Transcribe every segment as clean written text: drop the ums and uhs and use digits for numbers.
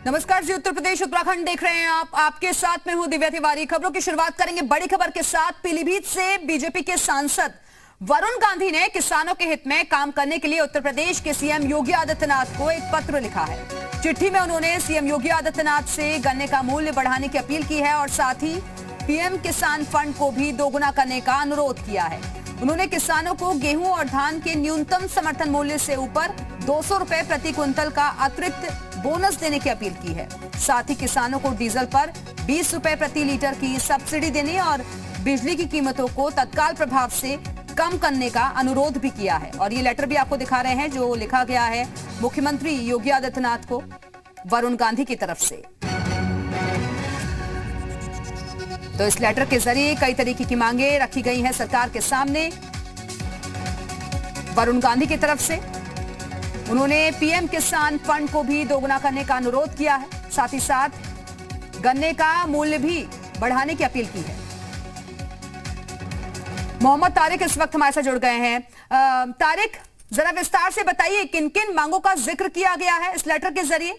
नमस्कार जी, उत्तर प्रदेश उत्तराखंड देख रहे हैं आप। आपके साथ में हूं दिव्या तिवारी। खबरों की शुरुआत करेंगे बड़ी खबर के साथ। पीलीभीत से बीजेपी के सांसद वरुण गांधी ने किसानों के हित में काम करने के लिए उत्तर प्रदेश के सीएम योगी आदित्यनाथ को एक पत्र लिखा है। चिट्ठी में उन्होंने सीएम योगी आदित्यनाथ से गन्ने का मूल्य बढ़ाने की अपील की है और साथ ही पीएम किसान फंड को भी दोगुना करने का अनुरोध किया है। उन्होंने किसानों को गेहूं और धान के न्यूनतम समर्थन मूल्य से ऊपर 200 रुपए प्रति क्विंटल का अतिरिक्त बोनस देने की अपील की है। साथ ही किसानों को डीजल पर 20 रुपए प्रति लीटर की सब्सिडी देने और बिजली की कीमतों को तत्काल प्रभाव से कम करने का अनुरोध भी किया है। और ये लेटर भी आपको दिखा रहे हैं जो लिखा गया है मुख्यमंत्री योगी आदित्यनाथ को वरुण गांधी की तरफ से। तो इस लेटर के जरिए कई तरीके की मांगे रखी गई हैं सरकार के सामने वरुण गांधी की तरफ से। उन्होंने पीएम किसान फंड को भी दोगुना करने का अनुरोध किया है, साथ ही साथ गन्ने का मूल्य भी बढ़ाने की अपील की है। मोहम्मद तारिक इस वक्त हमारे साथ जुड़ गए हैं। तारिक, जरा विस्तार से बताइए किन किन मांगों का जिक्र किया गया है इस लेटर के जरिए।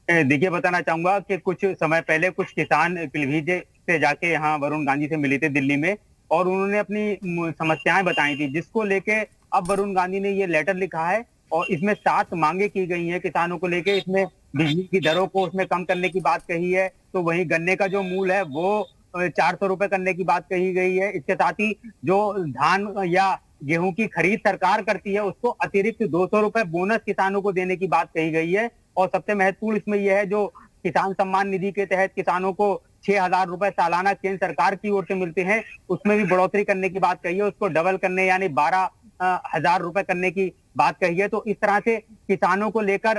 देखिए, बताना चाहूंगा कि कुछ समय पहले कुछ किसान पीलीभीत से जाके यहाँ वरुण गांधी से मिले थे दिल्ली में, और उन्होंने अपनी समस्याएं बताई थी, जिसको लेके अब वरुण गांधी ने ये लेटर लिखा है। और इसमें 7 मांगे की गई हैं किसानों को लेके। इसमें बिजली की दरों को उसमें कम करने की बात कही है, तो वहीं गन्ने का जो मूल्य है वो 400 रुपए करने की बात कही गई है। इसके साथ ही जो धान या गेहूं की खरीद सरकार करती है उसको अतिरिक्त 200 रुपए बोनस किसानों को देने की बात कही गई है। और सबसे महत्वपूर्ण इसमें यह है, जो किसान सम्मान निधि के तहत किसानों को 6,000 रुपए सालाना केंद्र सरकार की ओर से मिलते हैं, उसमें भी बढ़ोतरी करने की बात कही है। उसको डबल करने यानी 12,000 रुपए करने की बात कही है। तो इस तरह से किसानों को लेकर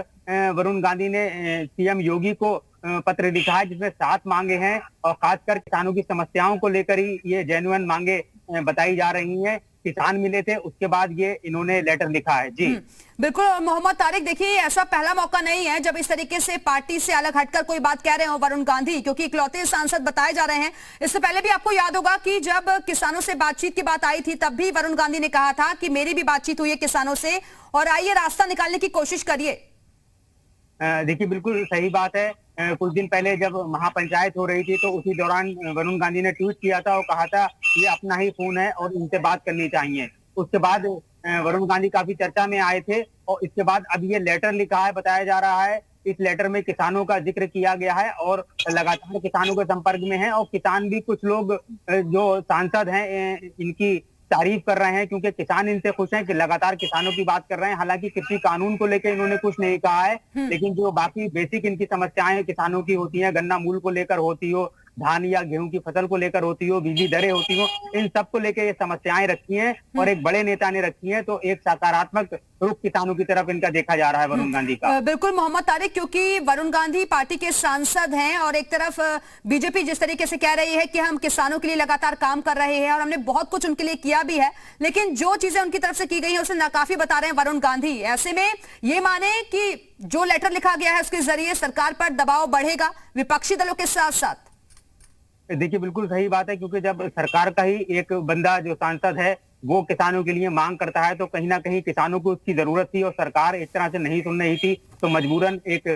वरुण गांधी ने सीएम योगी को पत्र लिखा है, जिसमें 7 मांगे हैं और खासकर किसानों की समस्याओं को लेकर ही ये जेन्युइन मांगे बताई जा रही हैं। किसान मिले थे, उसके बाद ये इन्होंने लेटर लिखा है। जी बिल्कुल मोहम्मद तारिक, देखिए ऐसा पहला मौका नहीं है जब इस तरीके से पार्टी से अलग हटकर कोई बात कह रहे हो वरुण गांधी, क्योंकि इकलौते सांसद बताए जा रहे हैं। इससे पहले भी आपको याद होगा कि जब किसानों से बातचीत की बात आई थी तब भी वरुण गांधी ने कहा था कि मेरी भी बातचीत हुई है किसानों से और आइए रास्ता निकालने की कोशिश करिए। देखिए, बिल्कुल सही बात है। कुछ दिन पहले जब महापंचायत हो रही थी तो उसी दौरान वरुण गांधी ने ट्वीट किया था और कहा था ये अपना ही फोन है और इनसे बात करनी चाहिए। उसके बाद वरुण गांधी काफी चर्चा में आए थे और इसके बाद अब ये लेटर लिखा है, बताया जा रहा है। इस लेटर में किसानों का जिक्र किया गया है और लगातार किसानों के संपर्क में है। और किसान भी, कुछ लोग जो सांसद हैं इनकी तारीफ कर रहे हैं, क्योंकि किसान इनसे खुश हैं कि लगातार किसानों की बात कर रहे हैं। हालांकि कृषि कानून को लेकर इन्होंने कुछ नहीं कहा है, लेकिन जो बाकी बेसिक इनकी समस्याएं किसानों की होती हैं, गन्ना मूल्य को लेकर होती हो, धान या गेहूं की फसल को लेकर होती हो, बिजली दरें होती हो, इन सब को लेकर ये समस्याएं रखी हैं और एक बड़े नेता ने रखी हैं। तो एक सकारात्मक रुख किसानों की तरफ इनका देखा जा रहा है वरुण गांधी का। बिल्कुल मोहम्मद तारिक, क्योंकि वरुण गांधी पार्टी के सांसद हैं और एक तरफ बीजेपी जिस तरीके से कह रही है कि हम किसानों के लिए लगातार काम कर रहे हैं और हमने बहुत कुछ उनके लिए किया भी है, लेकिन जो चीजें उनकी तरफ से की गई है उसे नाकाफी बता रहे हैं वरुण गांधी। ऐसे में ये माने कि जो लेटर लिखा गया है उसके जरिए सरकार पर दबाव बढ़ेगा विपक्षी दलों के साथ साथ। देखिए, बिल्कुल सही बात है, क्योंकि जब सरकार का ही एक बंदा जो सांसद है वो किसानों के लिए मांग करता है तो कहीं ना कहीं किसानों को उसकी जरूरत थी और सरकार इस तरह से नहीं सुन रही थी, तो मजबूरन एक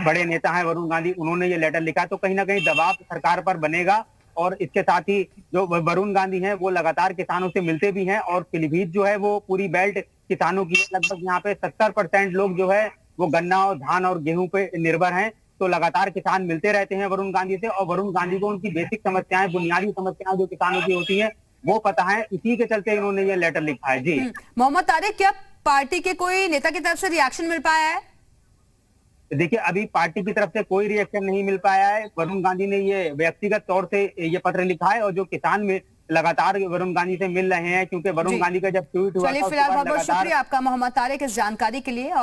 बड़े नेता है वरुण गांधी, उन्होंने ये लेटर लिखा। तो कहीं ना कहीं दबाव सरकार पर बनेगा। और इसके साथ ही जो वरुण गांधी हैं वो लगातार किसानों से मिलते भी हैं और पीलीभीत जो है वो पूरी बेल्ट किसानों की, लगभग यहाँ पे 70% लोग जो है वो गन्ना और धान और गेहूं पे निर्भर हैं। तो लगातार किसान मिलते रहते हैं वरुण गांधी से और वरुण गांधी को उनकी बेसिक समस्याएं, बुनियादी समस्याएं जो किसानों की होती हैं वो पता है। इसी के चलते इन्होंने ये लेटर लिखा है। जी मोहम्मद तारिक, क्या पार्टी के कोई नेता की तरफ से रिएक्शन मिल पाया है? देखिए, अभी पार्टी की तरफ से कोई रिएक्शन नहीं मिल पाया है। वरुण गांधी ने ये व्यक्तिगत तौर से ये पत्र लिखा है और जो किसान में लगातार वरुण गांधी से मिल रहे हैं, क्योंकि वरुण गांधी का जब ट्वीट हुआ था, फिलहाल बहुत बहुत शुक्रिया आपका मोहम्मद तारिक इस जानकारी के लिए।